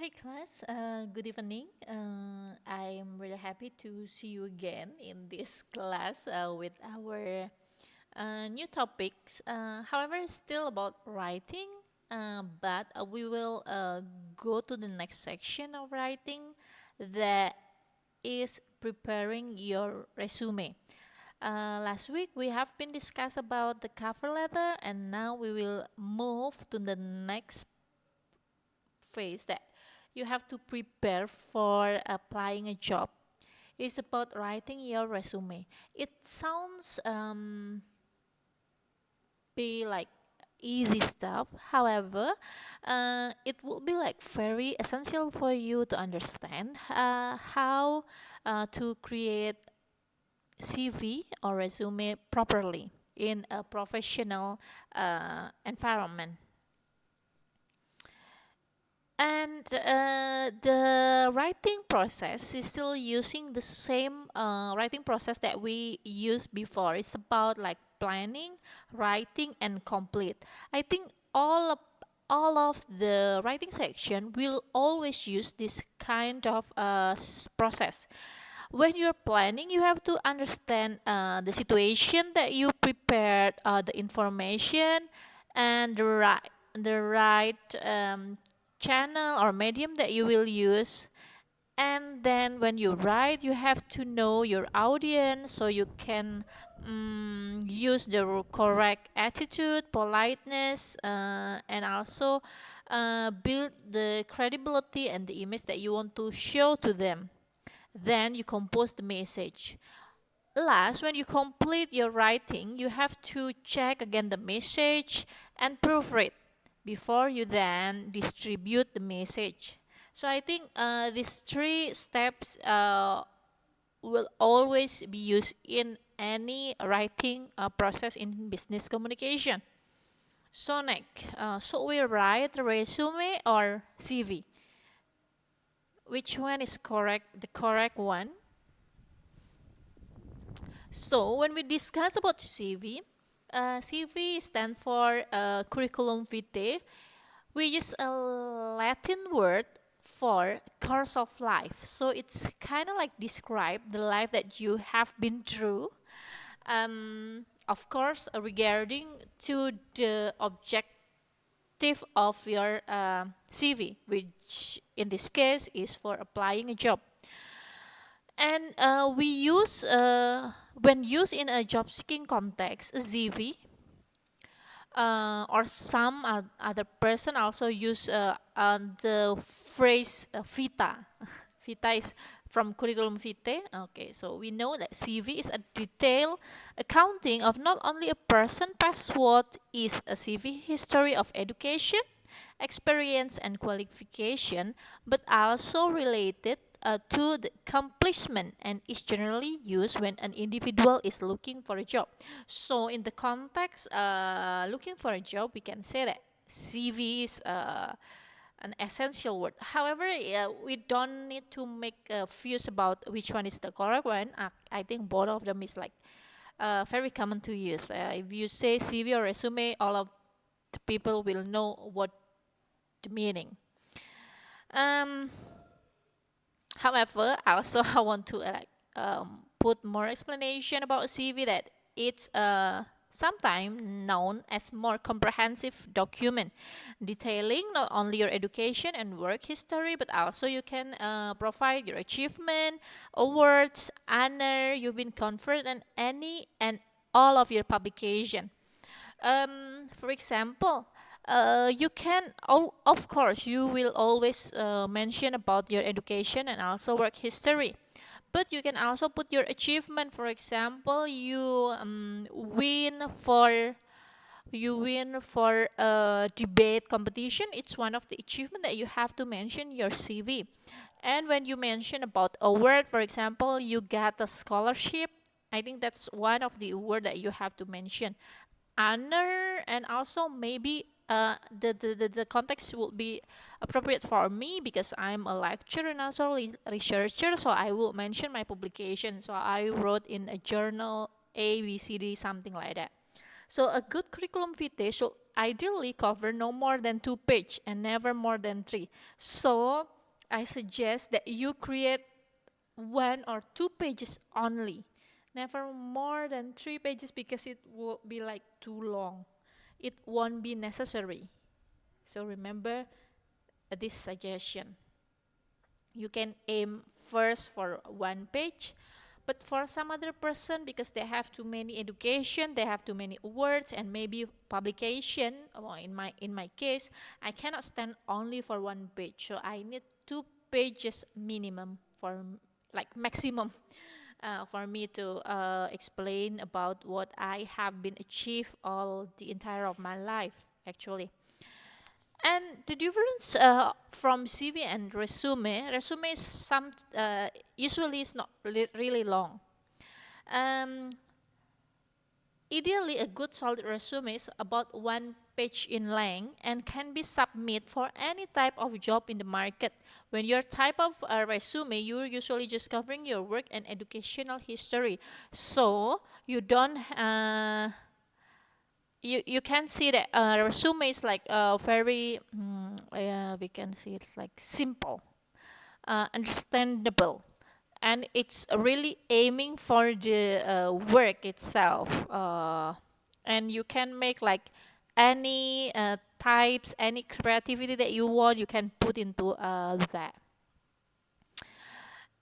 Hi class, good evening. I am really happy to see you again in this class with our new topics. However, it's still about writing, but we will go to the next section of writing that is preparing your resume. Last week we have been discussed about the cover letter, and now we will move to the next phase that you have to prepare for applying a job. It's about writing your resume. It sounds be like easy stuff. However, it will be like very essential for you to understand how to create CV or resume properly in a professional environment. And the writing process is still using the same writing process that we used before. It's about like planning, writing, and complete. I think all of the writing section will always use this kind of process. When you're planning, you have to understand the situation that you prepared, the information, and the right channel or medium that you will use. And then when you write, you have to know your audience so you can use the correct attitude, politeness, and also build the credibility and the image that you want to show to them. Then you compose the message. Last, when you complete your writing, you have to check again the message and proofread before you then distribute the message. So I think these three steps will always be used in any writing process in business communication. So next, so we write resume or CV. Which one is correct? The correct one. So when we discuss about CV, CV stands for curriculum vitae. We use a Latin word for course of life. So it's kind of like describe the life that you have been through. Of course, regarding to the objective of your CV, which in this case is for applying a job. And we use when used in a job seeking context, a CV, or some other person also use the phrase vita. Vita is from curriculum vitae. Okay, so we know that CV is a detailed accounting of not only a person past what is a CV history of education, experience, and qualification, but also related to the accomplishment and is generally used when an individual is looking for a job. So in the context looking for a job, we can say that CV is an essential word. However, we don't need to make a fuss about which one is the correct one. I think both of them is like very common to use. If you say CV or resume, all of the people will know what the meaning. Um, However, also I want to put more explanation about CV that it's sometimes known as more comprehensive document detailing not only your education and work history, but also you can provide your achievement, awards, honor you've been conferred, and any and all of your publication. For example, you can, of course, you will always mention about your education and also work history. But you can also put your achievement. For example, you win for a debate competition. It's one of the achievement that you have to mention your CV. And when you mention about award, for example, you got a scholarship. I think that's one of the award that you have to mention. Honor, and also maybe the context will be appropriate for me because I'm a lecturer and also researcher, so I will mention my publication. So I wrote in a journal A B C D, something like that. So a good curriculum vitae should ideally cover no more than 2 pages and never more than 3. So I suggest that you create 1 or 2 pages only, never more than 3 pages, because it will be like too long. It won't be necessary. So remember this suggestion. You can aim first for 1 page, but for some other person, because they have too many education, they have too many words and maybe publication, well, in my case, I cannot stand only for 1 page, so I need 2 pages minimum, for like maximum, for me to explain about what I have been achieved all the entire of my life, actually. And the difference from CV and resume is usually is not really long. Um, Ideally, a good solid resume is about 1 page in length and can be submitted for any type of job in the market. When you type of a resume, you're usually just covering your work and educational history. So you don't you can see that resume is like very we can see it's like simple, understandable, and it's really aiming for the work itself, and you can make like any types, any creativity that you want, you can put into that.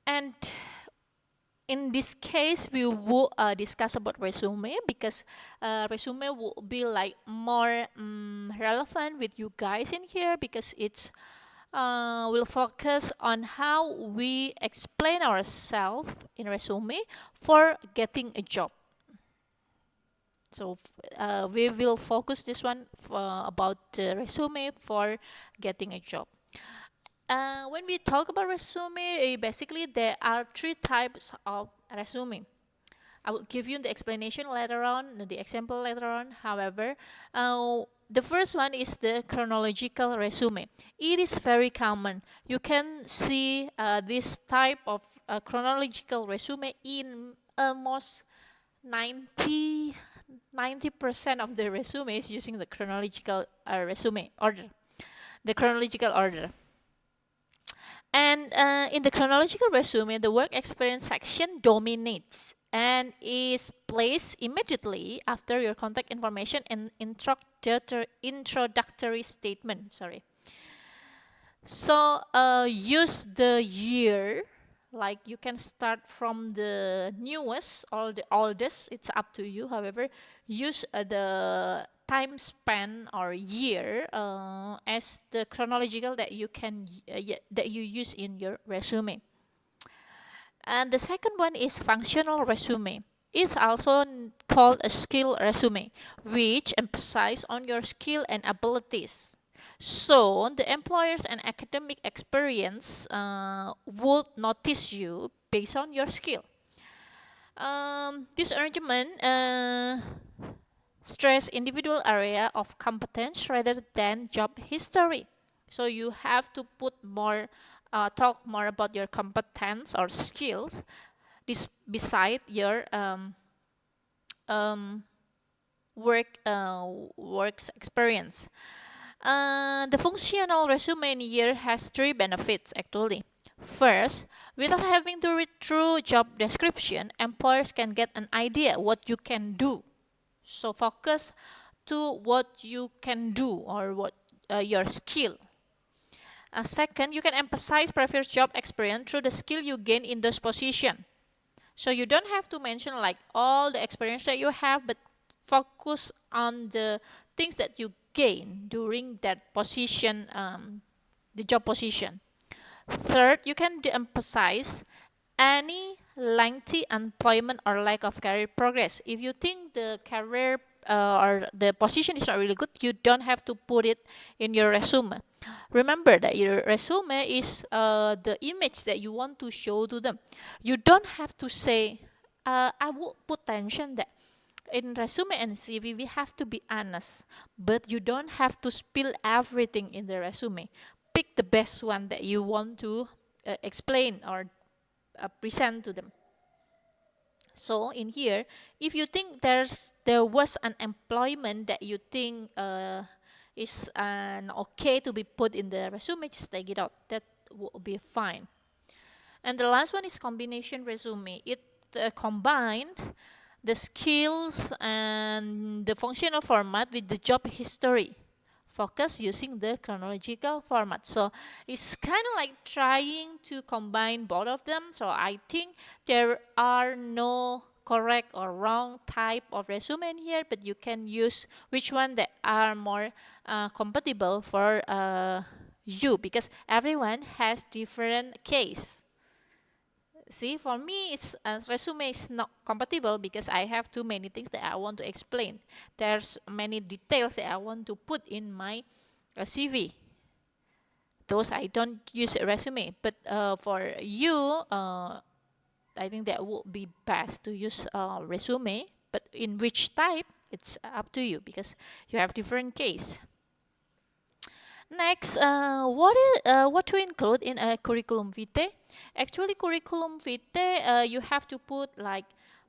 And in this case, we will discuss about resume, because resume will be like more relevant with you guys in here, because it's will focus on how we explain ourselves in resume for getting a job. So we will focus this one about resume for getting a job. When we talk about resume, basically there are 3 types of resume. I will give you the explanation later on, the example later on. However, the first one is the chronological resume. It is very common. You can see this type of chronological resume in almost 90 90% of the resumes using the chronological resume order, the chronological order. And in the chronological resume, the work experience section dominates and is placed immediately after your contact information and introductory statement. Sorry. So use the year, like you can start from the newest or the oldest, it's up to you. However, use the time span or year as the chronological that you can that you use in your resume. And the second one is functional resume. It's also called a skill resume, which emphasizes on your skill and abilities. So the employers and academic experience would notice you based on your skill. This arrangement stress individual area of competence rather than job history. So you have to put more, talk more about your competence or skills, this beside your um, works experience. The functional resume in here has 3 benefits actually. First, without having to read through job description, employers can get an idea what you can do. So focus to what you can do or what your skill. Second, you can emphasize previous job experience through the skill you gain in this position. So you don't have to mention like all the experience that you have, but focus on the things that you gain during that position, the job position. Third, you can de-emphasize any lengthy employment or lack of career progress. If you think the career or the position is not really good, you don't have to put it in your resume. Remember that your resume is the image that you want to show to them. You don't have to say, I would put attention that in resume and CV we have to be honest, but you don't have to spill everything in the resume. Pick the best one that you want to explain or present to them. So in here, if you think there was an employment that you think is okay to be put in the resume, just take it out. That will be fine. And the last one is combination resume. It combined the skills and the functional format with the job history. Focus using the chronological format. So it's kind of like trying to combine both of them. So I think there are no correct or wrong type of resume in here, but you can use which one that are more compatible for you, because everyone has different case. See, for me, it's resume is not compatible because I have too many things that I want to explain. There's many details that I want to put in my CV. Those I don't use a resume. But for you, I think that would be best to use resume. But in which type, it's up to you because you have different case. Next, what to include in a curriculum vitae? Actually, curriculum vitae, you have to put like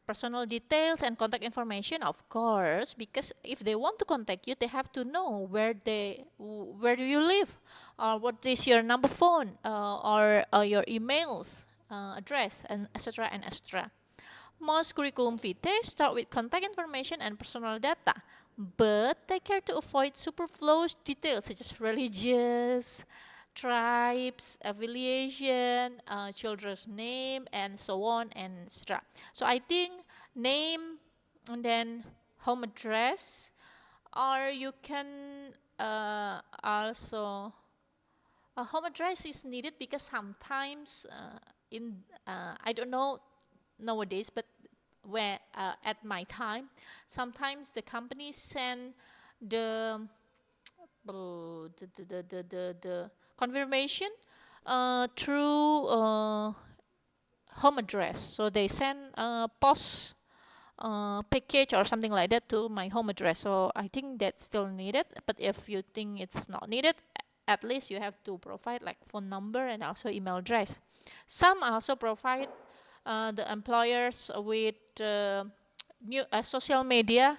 personal details and contact information, of course, because if they want to contact you, they have to know where do you live, or what is your number phone, or your emails address, and etc. and etc. Most curriculum vitae start with contact information and personal data, but take care to avoid superfluous details such as religious, tribes, affiliation, children's name, and so on and etc. So I think name and then home address, or you can also home address is needed because sometimes in I don't know nowadays, but where at my time, sometimes the companies send the the confirmation through home address. So they send post package or something like that to my home address. So I think that's still needed. But if you think it's not needed, at least you have to provide like phone number and also email address. Some also provide the employers with new social media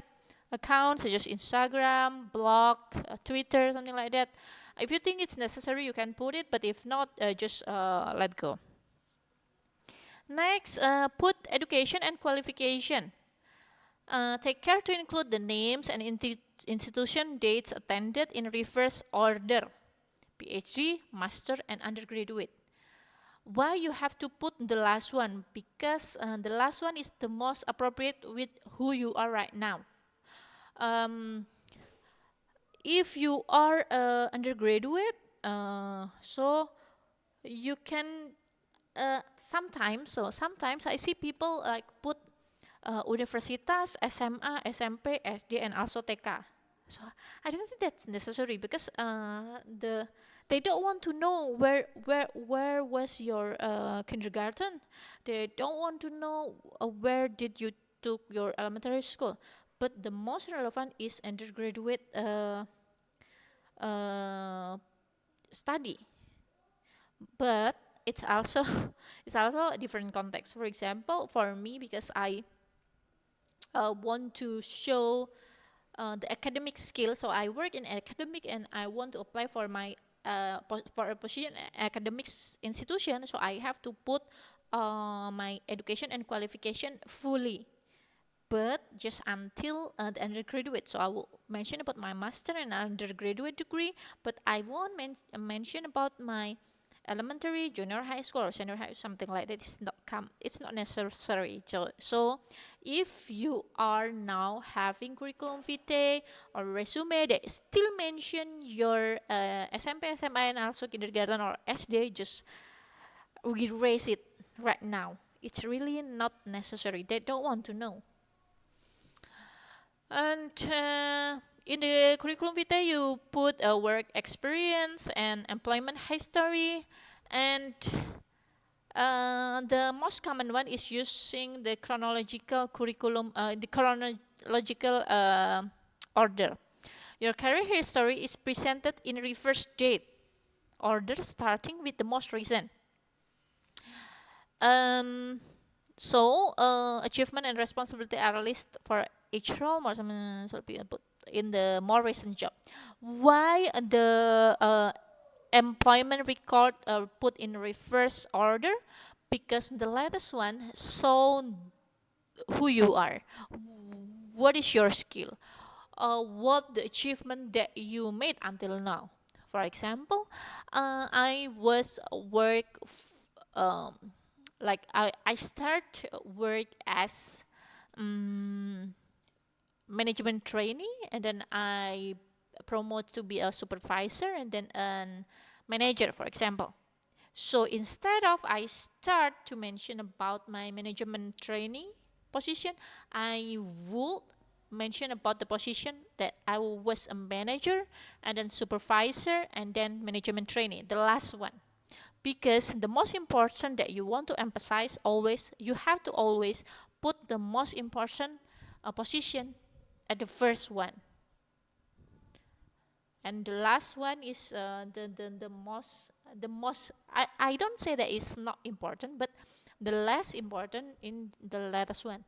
accounts such as Instagram, blog, Twitter, something like that. If you think it's necessary, you can put it, but if not, just let go. Next, put education and qualification. Take care to include the names and institution dates attended in reverse order: PhD, master, and undergraduate. Why you have to put the last one? Because the last one is the most appropriate with who you are right now. If you are undergraduate, so you can sometimes I see people like put universitas, SMA, SMP, SD, and also TK. So I don't think that's necessary because they don't want to know where was your kindergarten. They don't want to know where did you took your elementary school. But the most relevant is undergraduate uh, study. But it's also it's also a different context. For example, for me, because I want to show the academic skill. So I work in academic and I want to apply for my for a position academics institution. So I have to put my education and qualification fully, but just until the undergraduate. So I will mention about my master and undergraduate degree, but I won't mention about my elementary, junior high school, or senior high, something like that. It's not necessary. So if you are now having curriculum vitae or resume that still mention your SMP, SMA, and also kindergarten or SD, just erase it right now. It's really not necessary. They don't want to know. And in the curriculum vitae, you put a work experience and employment history, and the most common one is using the chronological curriculum, the chronological order. Your career history is presented in reverse date order, starting with the most recent. Um, So achievement and responsibility are listed for each role. More some should be put in the more recent job. Why the employment record put in reverse order? Because the latest one show who you are, what is your skill, what the achievement that you made until now. For example, I was work like I start work as um, management trainee, and then I promote to be a supervisor and then a manager, for example. So instead of I start to mention about my management trainee position, I would mention about the position that I was a manager and then supervisor and then management trainee, the last one. Because the most important that you want to emphasize always, you have to always put the most important position at the first one. And the last one is the most I don't say that it's not important, but the less important in the latest one.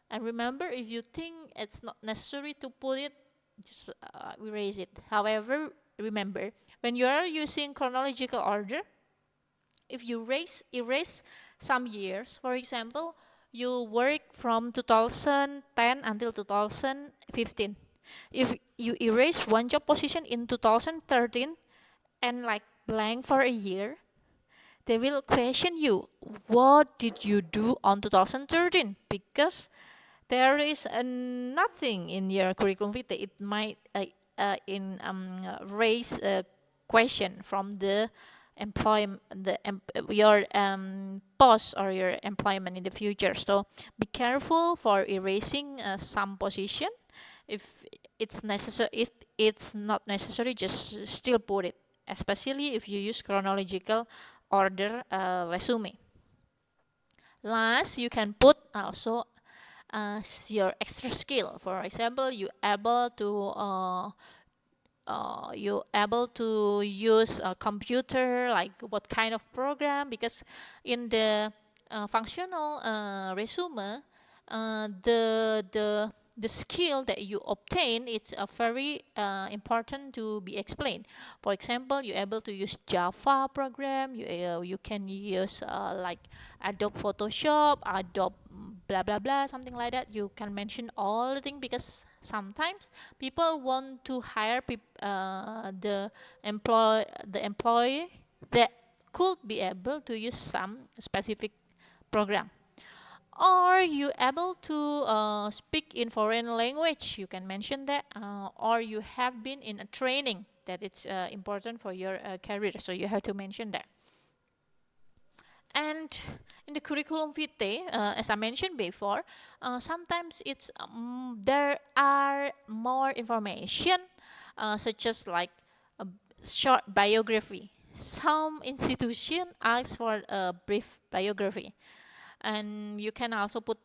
And remember, if you think it's not necessary to put it, just erase it. However, remember, when you are using chronological order, if you erase some years, for example, you work from 2010 until 2015. If you erase one job position in 2013 and like blank for a year, they will question you, what did you do on 2013? Because there is nothing in your curriculum vitae. It might raise a question from the your post or your employment in the future. So be careful for erasing some position. If it's necessary, if it's not necessary, just still put it, especially if you use chronological order resume. Last, you can put also your extra skill. For example, you able to use a computer, like what kind of program, because in the functional resume, the skill that you obtain, it's very important to be explained. For example, you're able to use Java program, you can use like Adobe Photoshop, Adobe blah blah blah, something like that. You can mention all the things, because sometimes people want to hire the employee that could be able to use some specific program. Or you able to speak in foreign language, you can mention that. Or you have been in a training that it's important for your career, so you have to mention that. And in the curriculum vitae, as I mentioned before, sometimes there are more information, such as like a short biography. Some institution ask for a brief biography, and you can also put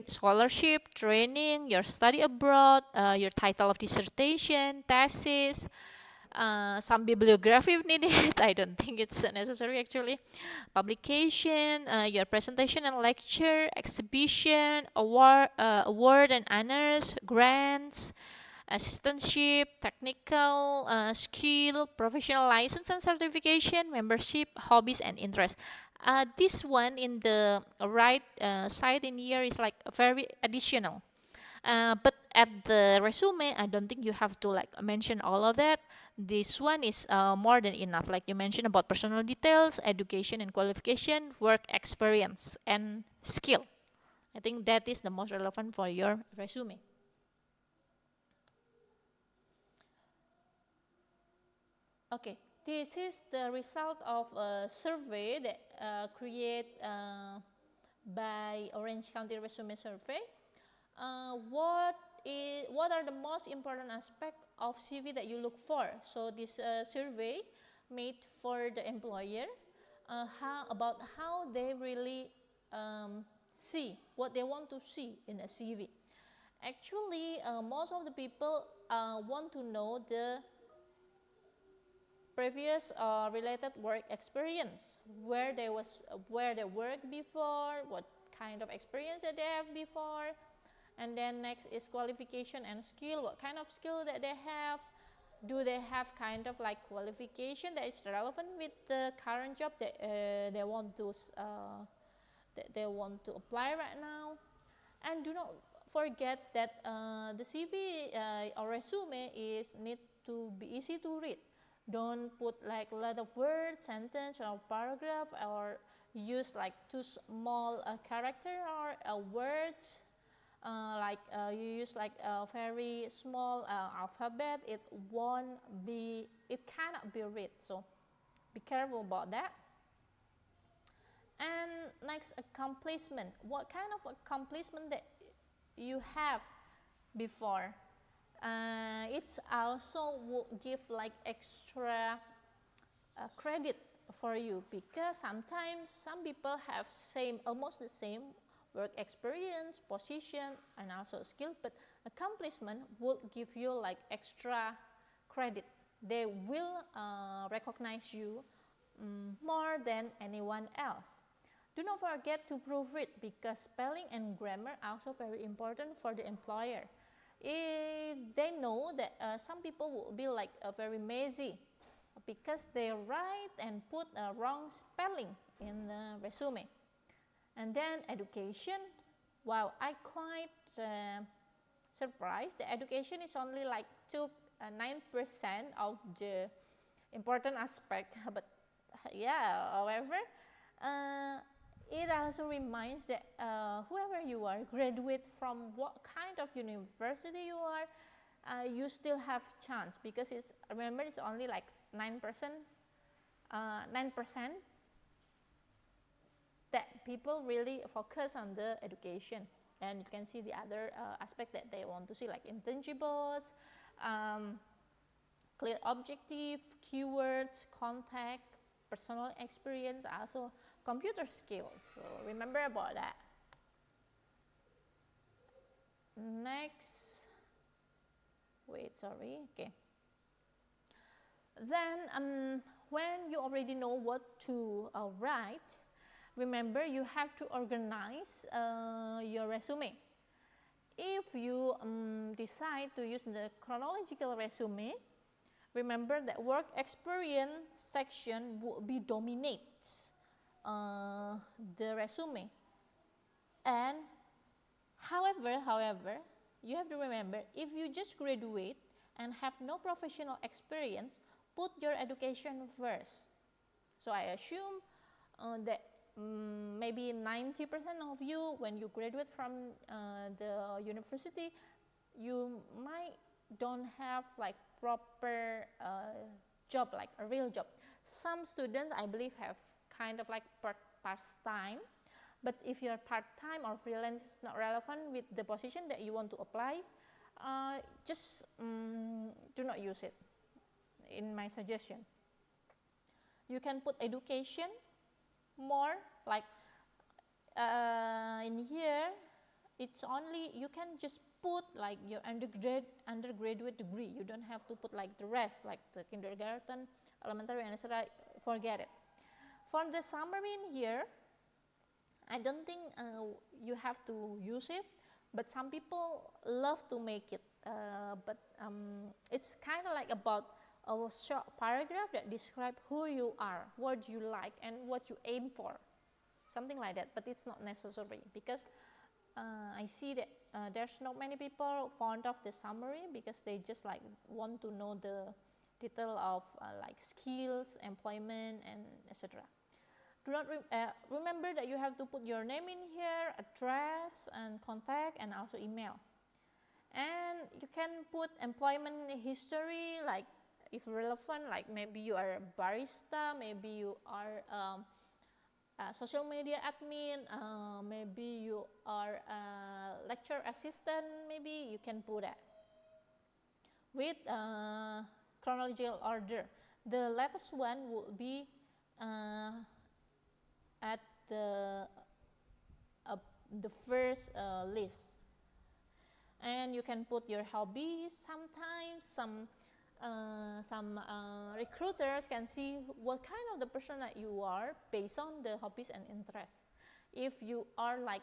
scholarship, training, your study abroad, your title of dissertation, thesis, some bibliography if needed. I don't think it's necessary actually. Publication, your presentation and lecture, exhibition, award and honors, grants, assistantship, technical skill, professional license and certification, membership, hobbies and interests. This one in the right side in here is like very additional. But at the resume, I don't think you have to like mention all of that. This one is more than enough. Like you mentioned about personal details, education and qualification, work experience, and skill. I think that is the most relevant for your resume. Okay, this is the result of a survey that created by Orange County Resume Survey. What are the most important aspects of CV that you look for? So this survey made for the employer, about how they really see what they want to see in a CV. Actually, most of the people want to know the previous related work experience, where they worked before, what kind of experience that they have before. And then next is qualification and skill, what kind of skill that they have. Do they have kind of like qualification that is relevant with the current job that they want to apply right now. And do not forget that the CV or resume need to be easy to read. Don't put like a lot of words, sentence or paragraph, or use like too small character or words. You use like a very small alphabet, it cannot be read. So be careful about that. And next, accomplishment. What kind of accomplishment that you have before? It's also will give like extra credit for you, because sometimes some people have almost the same work experience, position, and also skill, but accomplishment will give you like extra credit. They will recognize you more than anyone else. Do not forget to proofread, because spelling and grammar are also very important for the employer. They know that some people will be like very messy because they write and put a wrong spelling in the resume. And then education. Wow, I quite surprised. The education is only like took 9% of the important aspect, but yeah, however, it also reminds that whoever you are, graduate from what kind of university you are, you still have chance, because remember it's only like 9%, 9% that people really focus on the education. And you can see the other aspect that they want to see, like intangibles, clear objective, keywords, contact, personal experience, also computer skills. So remember about that. Next, okay. Then when you already know what to write, remember you have to organize your resume. If you decide to use the chronological resume, remember that work experience section will be dominate the resume. And however, you have to remember, if you just graduate and have no professional experience, put your education first. So I assume that maybe 90% of you, when you graduate from the university, you might don't have like proper job, like a real job. Some students, I believe, have kind of like part-time, but if your part-time or freelance is not relevant with the position that you want to apply, just do not use it, in my suggestion. You can put education more, like in here, it's only, you can just put like your undergraduate degree. You don't have to put like the rest, like the kindergarten, elementary, and etc. Forget it. For the summary in here, I don't think you have to use it, but some people love to make it. But it's kind of like about a short paragraph that describes who you are, what you like, and what you aim for. Something like that, but it's not necessary, because I see that there's not many people fond of the summary, because they just like want to know the detail of like skills, employment, and etc. Do not remember that you have to put your name in here, address and contact, and also email. And you can put employment history, like if relevant, like maybe you are a barista, maybe you are social media admin, maybe you are a lecture assistant, maybe you can put that. With chronological order, the latest one will be at the first list. And you can put your hobbies. Sometimes some recruiters can see what kind of the person that you are based on the hobbies and interests. if you are like,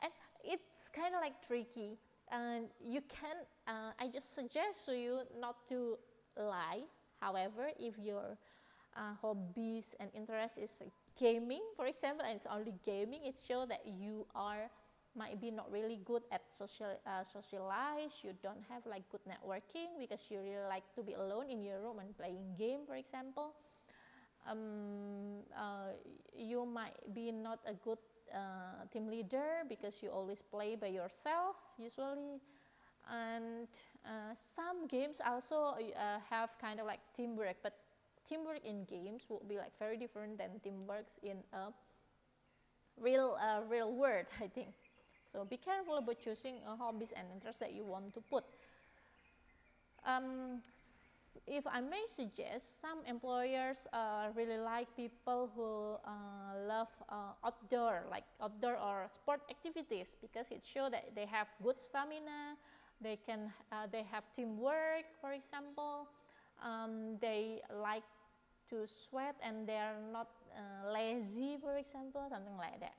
and it's kind of like tricky, and you can, I just suggest to you not to lie. However, if your hobbies and interest is like gaming, for example, and it's only gaming, it shows that you are might be not really good at socialize. You don't have like good networking because you really like to be alone in your room and playing game, for example. You might be not a good team leader because you always play by yourself usually. And some games also have kind of like teamwork, but teamwork in games would be like very different than teamwork in a real world, I think. So be careful about choosing hobbies and interests that you want to put. If I may suggest, some employers really like people who love outdoor or sport activities, because it shows that they have good stamina, they have teamwork, for example. They like to sweat and they are not lazy, for example, something like that.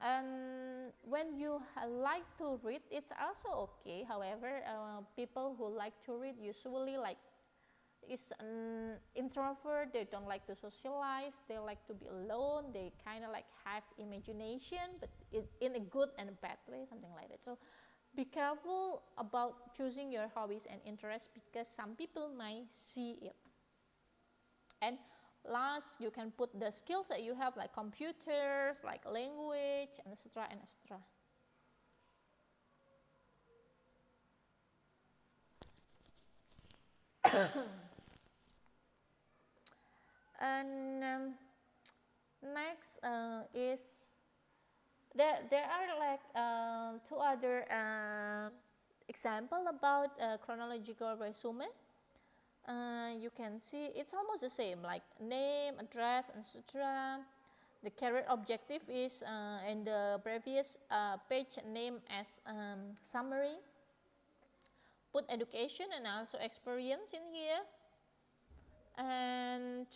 And when you like to read, it's also okay. However, people who like to read usually like is an introvert. They don't like to socialize. They like to be alone. They kind of like have imagination, but in a good and a bad way, something like that. So be careful about choosing your hobbies and interests, because some people might see it. And last, you can put the skills that you have, like computers, like language, and etc. and etc. And next is there are like two other example about chronological resume. You can see it's almost the same, like name, address, etc. The career objective is in the previous page named as summary. Put education and also experience in here, and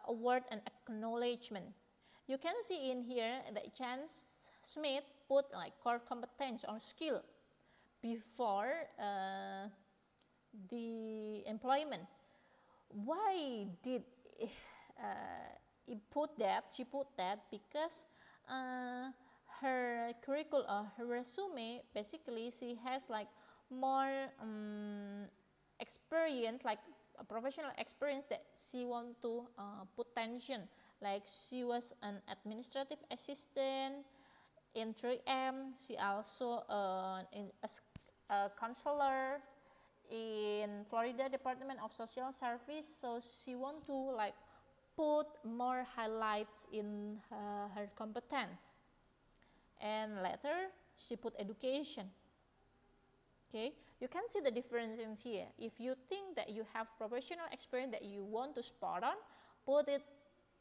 award and acknowledgement. You can see in here that Chance Smith put like core competence or skill before the employment. Why did he put that? She put that because her curriculum or her resume, basically she has like more experience, like a professional experience that she want to put tension. Like she was an administrative assistant in 3M. She also a counselor in Florida Department of Social Service. So she want to like put more highlights in her competence. And later she put education. Okay, you can see the difference in here. If you think that you have professional experience that you want to spot on, put it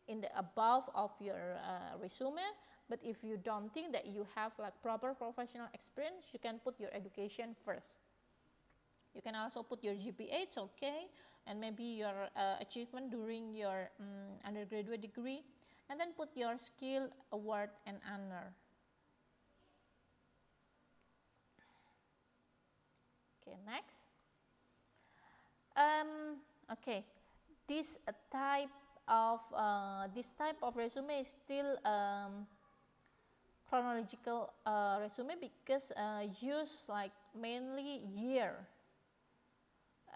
in the above of your resume. But if you don't think that you have like proper professional experience, you can put your education first. You can also put your GPA, it's okay, and maybe your achievement during your undergraduate degree, and then put your skill, award, and honor. Okay, next. Okay, this type of resume is still chronological resume, because use like mainly year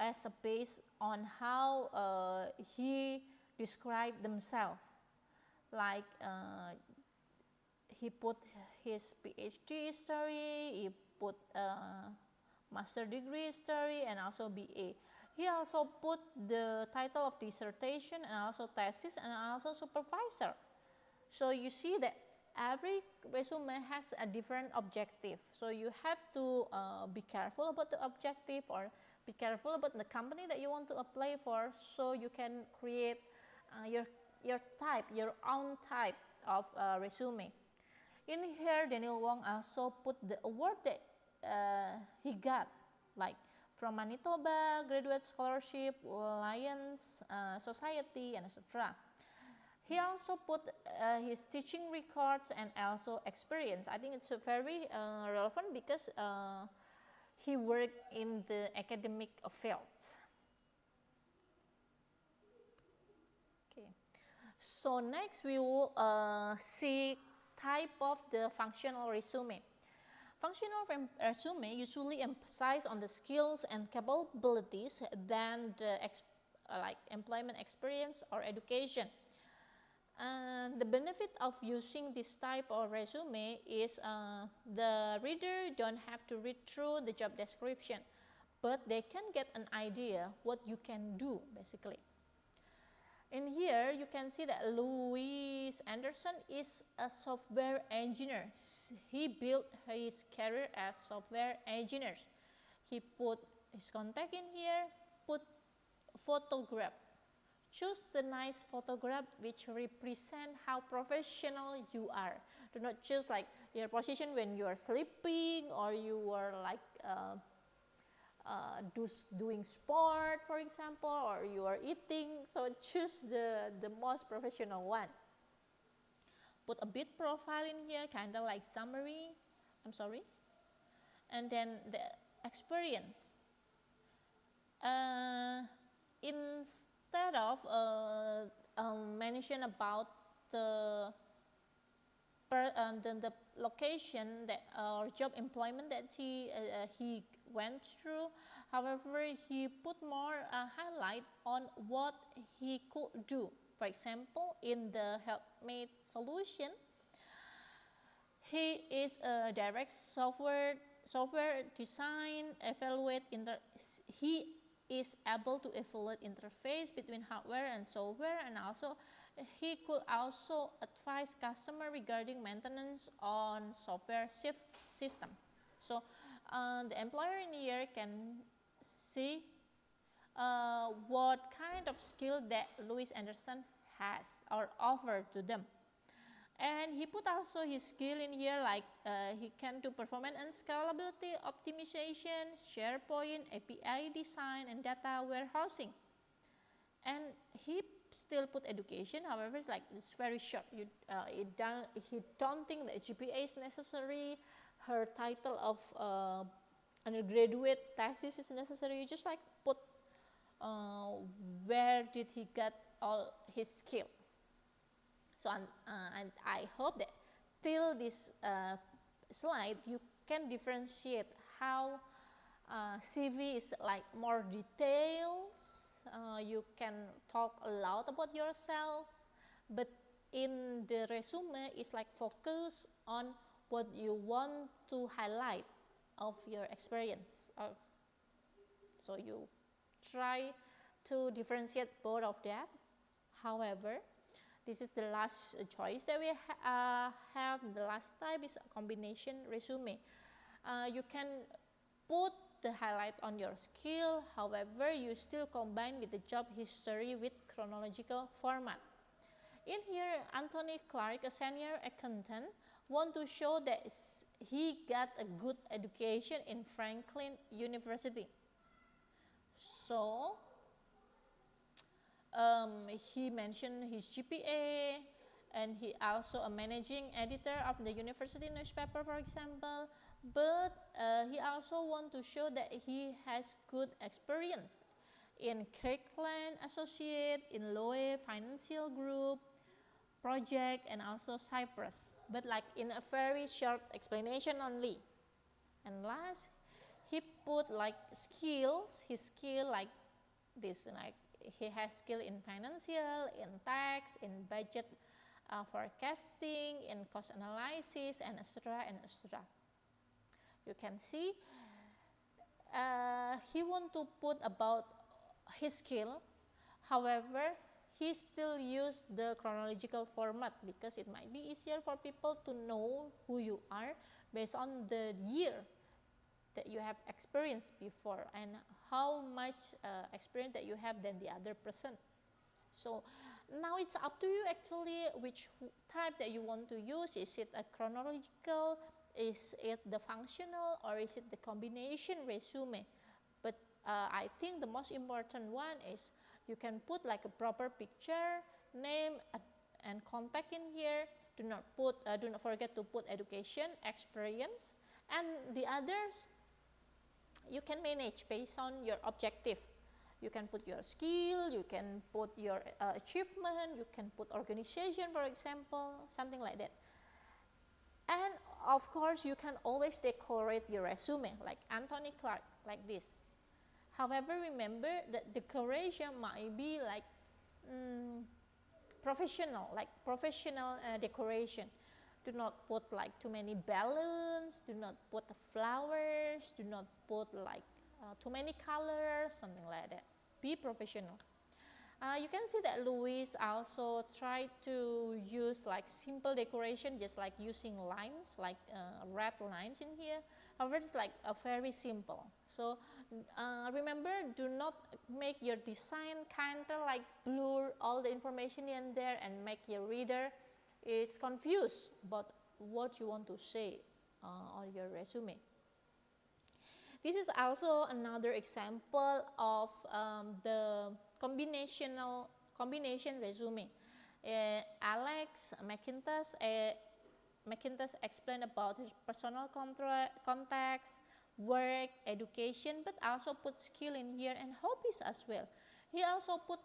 as a base on how he described themselves. Like he put his PhD story, he put master degree story, and also BA. He also put the title of dissertation and also thesis and also supervisor. So you see that every resume has a different objective. So you have to be careful about the objective, or be careful about the company that you want to apply for, so you can create your type, your own type of resume. In here, Daniel Wong also put the award that he got, like from Manitoba Graduate Scholarship, Lions Society, and etc. He also put his teaching records and also experience. I think it's very relevant because he worked in the academic fields. Okay. So next we will see type of the functional resume. Functional resume usually emphasize on the skills and capabilities than the like employment experience or education. The benefit of using this type of resume is the reader don't have to read through the job description, but they can get an idea what you can do basically. In here, you can see that Louis Anderson is a software engineer. He built his career as software engineer. He put his contact in here, put photograph. Choose the nice photograph which represent how professional you are. Do not choose like your position when you are sleeping or you are like doing sport, for example, or you are eating. So choose the most professional one. Put a bit profile in here, kind of like summary. I'm sorry. And then the experience. Instead of mention about the location that or job employment that he went through, however, he put more highlight on what he could do. For example, in the helpmate solution, he is a direct software design, he is able to evaluate interface between hardware and software, and also he could also advise customer regarding maintenance on software system. So the employer in here can see what kind of skill that Louis Anderson has or offer to them. And he put also his skill in here, like he can do performance and scalability optimization, SharePoint, API design, and data warehousing. And he still put education, however, it's very short. He don't think that GPA is necessary. Her title of undergraduate thesis is necessary. You just like put where did he get all his skill. So and I hope that till this slide you can differentiate how CV is like more details. You can talk a lot about yourself, but in the resume it's like focus on what you want to highlight of your experience. So you try to differentiate both of that. However, this is the last choice that we have. The last type is a combination resume. You can put the highlight on your skill, however, you still combine with the job history with chronological format. In here, Anthony Clark, a senior accountant, want to show that he got a good education in Franklin University. So, he mentioned his GPA, and he also a managing editor of the university newspaper, for example. But he also want to show that he has good experience in Kirkland Associate, in Loe Financial Group, Project, and also Cyprus. But like in a very short explanation only. And last, he put like skills, his skill like this, like he has skill in financial, in tax, in budget forecasting, in cost analysis, and etc. and etc. You can see he want to put about his skill. However, he still use the chronological format because it might be easier for people to know who you are based on the year that you have experienced before and how much experience that you have than the other person. So now it's up to you actually which type that you want to use. Is it a chronological, is it the functional, or is it the combination resume? But I think the most important one is you can put like a proper picture, name, and contact in here. Do not forget to put education, experience, and the others you can manage based on your objective. You can put your skill, you can put your achievement, you can put organization, for example, something like that. And of course, you can always decorate your resume like Anthony Clark, like this. However, remember that decoration might be like professional decoration. Do not put like too many balloons, do not put the flowers, do not put like too many colors, something like that. Be professional. You can see that Louis also tried to use like simple decoration, just like using lines, like red lines in here. However, it's like a very simple. So remember, do not make your design kind of like blur all the information in there and make your reader is confused about what you want to say on your resume. This is also another example of the combination resume. Alex McIntosh explained about his personal contacts, work, education, but also put skill in here and hobbies as well. He also put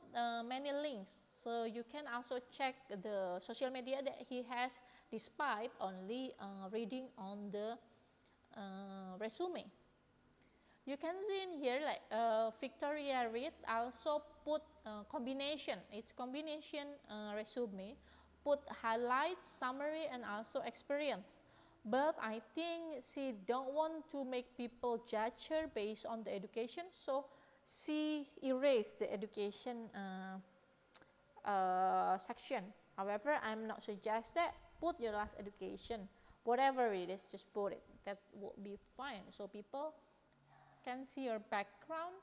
many links, so you can also check the social media that he has despite only reading on the resume. You can see in here like Victoria Reed also put combination, it's combination resume, put highlights, summary, and also experience. But I think she don't want to make people judge her based on the education, so she erased the education section. However, I'm not suggest that put your last education, whatever it is, just put it. That will be fine. So people can see your background.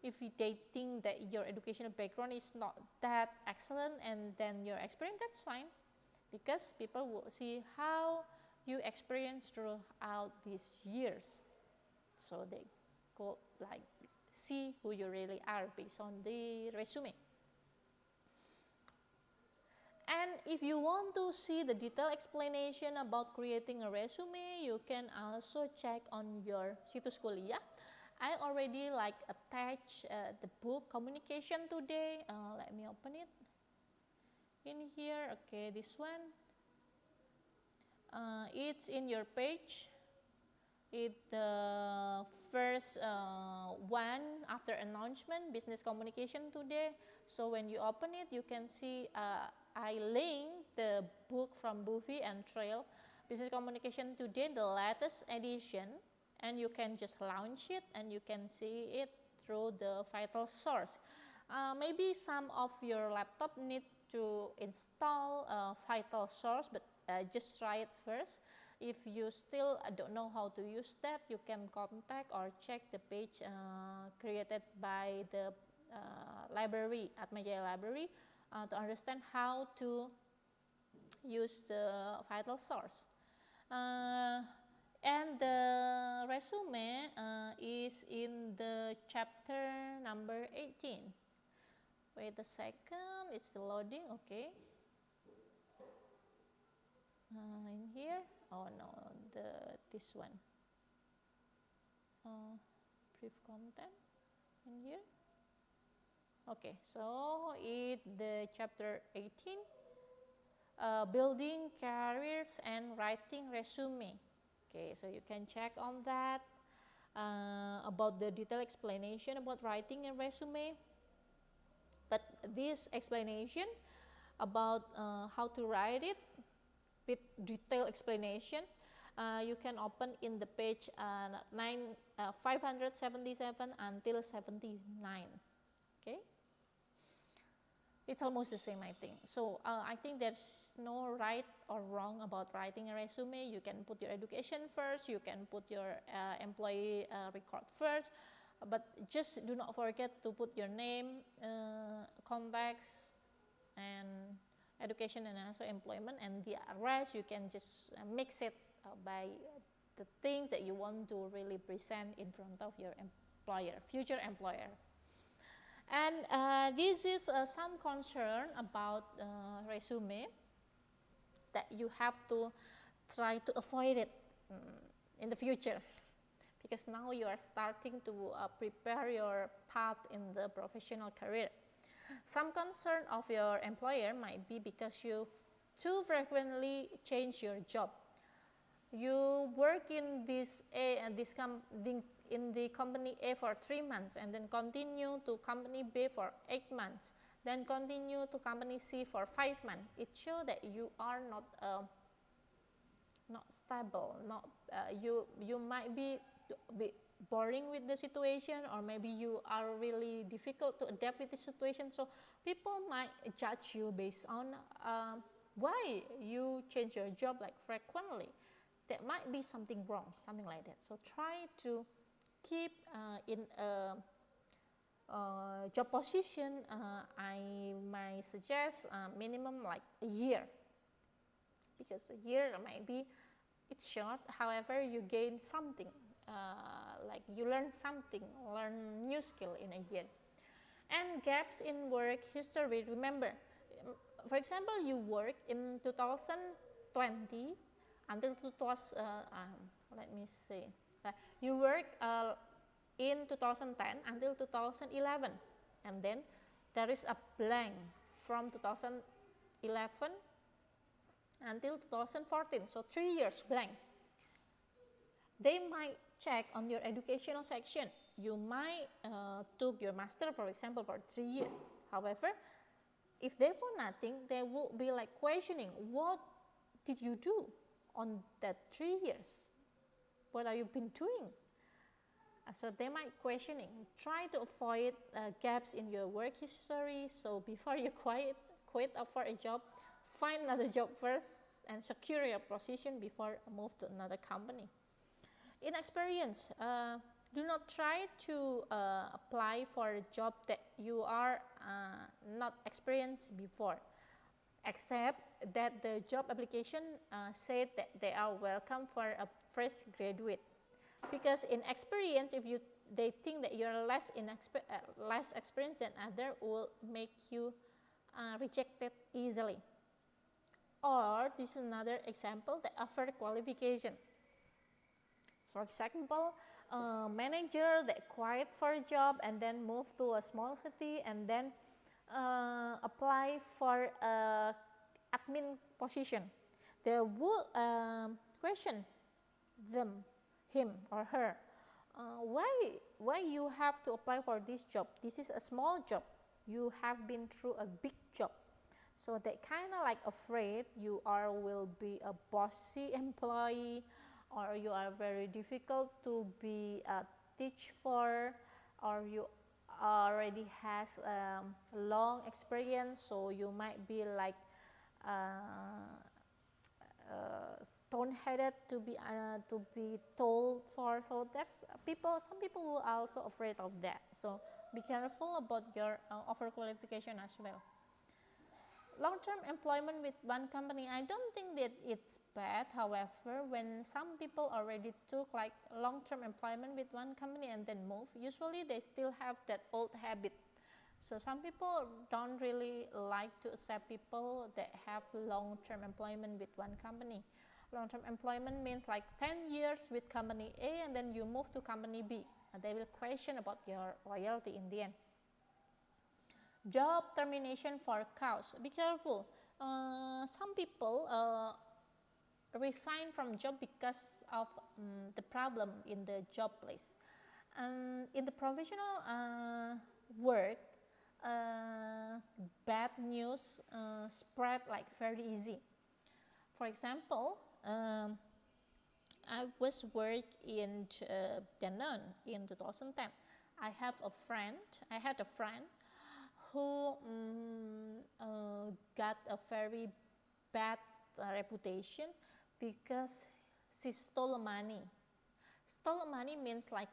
If they think that your educational background is not that excellent and then your experience, that's fine, because people will see how you experience throughout these years, so they go like see who you really are based on the resume. And if you want to see the detailed explanation about creating a resume, you can also check on your situs kuliah. I already like attach the book Communication Today. Let me open it in here. Okay, this one. It's in your page. It's the first one after announcement, Business Communication Today. So when you open it, you can see I link the book from Buffy and Trail, Business Communication Today, the latest edition. And you can just launch it and you can see it through the vital source. Maybe some of your laptop need to install vital source, but just try it first. If you still don't know how to use that, you can contact or check the page created by the library at Majaya Library to understand how to use the vital source. And the resume is in the chapter number 18. Wait a second, it's still loading, okay. In here, oh no, this one. Brief content in here. Okay, so the chapter 18, building careers and writing resume. Okay, so you can check on that about the detailed explanation about writing a resume. But this explanation about how to write it with detailed explanation, you can open in the page 577 until 79. Okay. It's almost the same, I think. So I think there's no right or wrong about writing a resume. You can put your education first, you can put your employee record first, but just do not forget to put your name, contacts, and education, and also employment, and the rest you can just mix it by the things that you want to really present in front of your employer, future employer. And this is some concern about resume that you have to try to avoid it in the future, because now you are starting to prepare your path in the professional career. Some concern of your employer might be because you too frequently change your job. You work in this A and in the company A for 3 months, and then continue to company B for 8 months, then continue to company C for 5 months. It shows that you are not stable. You might be boring with the situation, or maybe you are really difficult to adapt with the situation. So people might judge you based on why you change your job like frequently. There might be something wrong, something like that. So try to keep in a job position. I might suggest minimum like a year, because a year might be it's short. However, you gain something, like you learn something, learn new skill in a year. And gaps in work history. Remember, for example, you work in 2020 until 2000. Let me see. You work in 2010 until 2011, and then there is a blank from 2011 until 2014, so 3 years blank. They might check on your educational section. You might took your master, for example, for 3 years. However, if they found nothing, they will be like questioning, what did you do on that 3 years? What have you been doing? So they might questioning. Try to avoid gaps in your work history. So before you quit for a job, find another job first and secure your position before move to another company. In experience, do not try to apply for a job that you are not experienced before, except that the job application said that they are welcome for a fresh graduate. Because in experience, if they think that you're less experienced than other, will make you rejected easily. Or this is another example, the offer qualification. For example, a manager that quit for a job and then move to a small city and then apply for a admin position. They will question him or her, why you have to apply for this job? This is a small job. You have been through a big job. So they kind of like afraid you will be a bossy employee, or you are very difficult to be teach for, or you already has long experience, so you might be like stone-headed to be told for. So that's some people will also afraid of that. So be careful about your overqualification as well. Long-term employment with one company, I don't think that it's bad. However, when some people already took like long-term employment with one company and then move, usually they still have that old habit. So some people don't really like to accept people that have long-term employment with one company. Long-term employment means like 10 years with company A and then you move to company B. And they will question about your loyalty in the end. Job termination for cause. Be careful. Some people resign from job because of the problem in the job place. In the professional work, bad news spread like very easy. For example, I was working in Danone in 2010. I had a friend who got a very bad reputation because she stole money. Stole money means like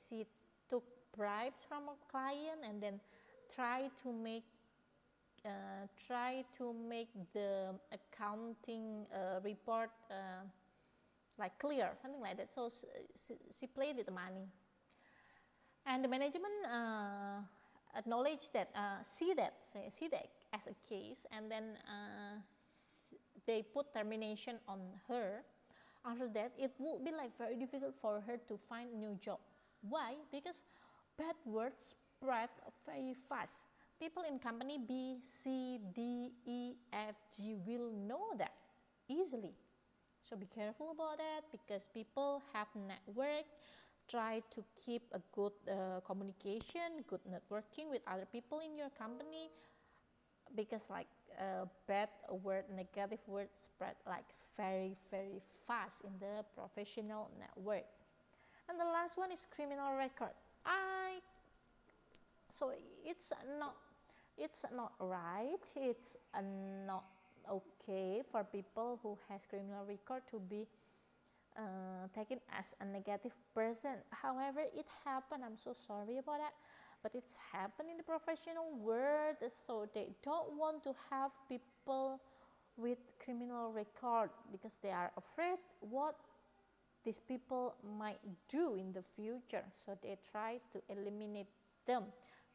she took bribes from a client and then try to make the accounting report like clear, something like that. So she played with the money, and the management acknowledge that, see that as a case, and then they put termination on her. After that, it will be like very difficult for her to find new job. Why? Because bad words spread very fast. People in company B, C, D, E, F, G will know that easily. So be careful about that, because people have network. Try to keep a good communication, good networking with other people in your company, because like bad word, negative word spread like very fast in the professional network. And the last one is criminal record. So it's not right, it's not okay for people who has criminal record to be taken as a negative person. However, it happened, I'm so sorry about that, but it's happened in the professional world. So they don't want to have people with criminal record, because they are afraid what these people might do in the future. So they try to eliminate them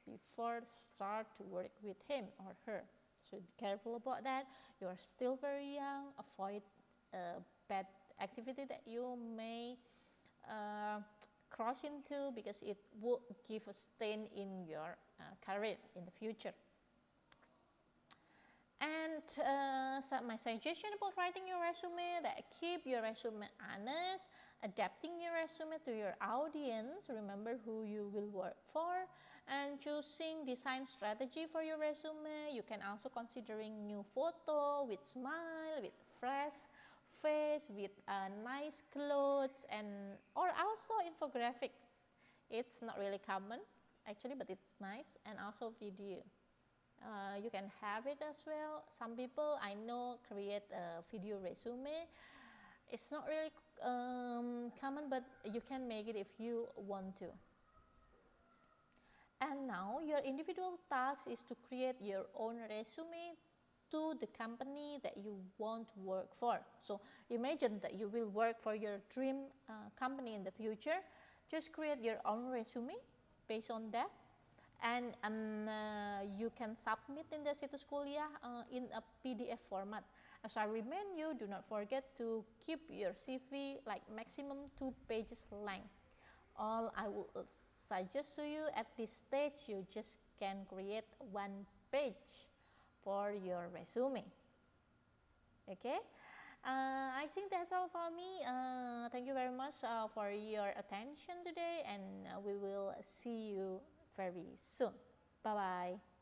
before start to work with him or her. So be careful about that. You are still very young. Avoid bad activity that you may cross into, because it will give a stain in your career in the future. And so my suggestion about writing your resume, that keep your resume honest, adapting your resume to your audience, remember who you will work for, and choosing design strategy for your resume. You can also considering new photo with smile, with fresh face, with nice clothes, and or also infographics. It's not really common actually, but it's nice, and also video. You can have it as well. Some people I know create a video resume. It's not really common, but you can make it if you want to. And now your individual task is to create your own resume to the company that you want to work for. So imagine that you will work for your dream company in the future. Just create your own resume based on that, and you can submit in the Situs Kuliah in a PDF format. As I remind you, do not forget to keep your CV like maximum 2 pages length. All I will suggest to you at this stage, you just can create 1 page for your resume. Okay, I think that's all for me. Thank you very much for your attention today, and we will see you very soon. Bye bye.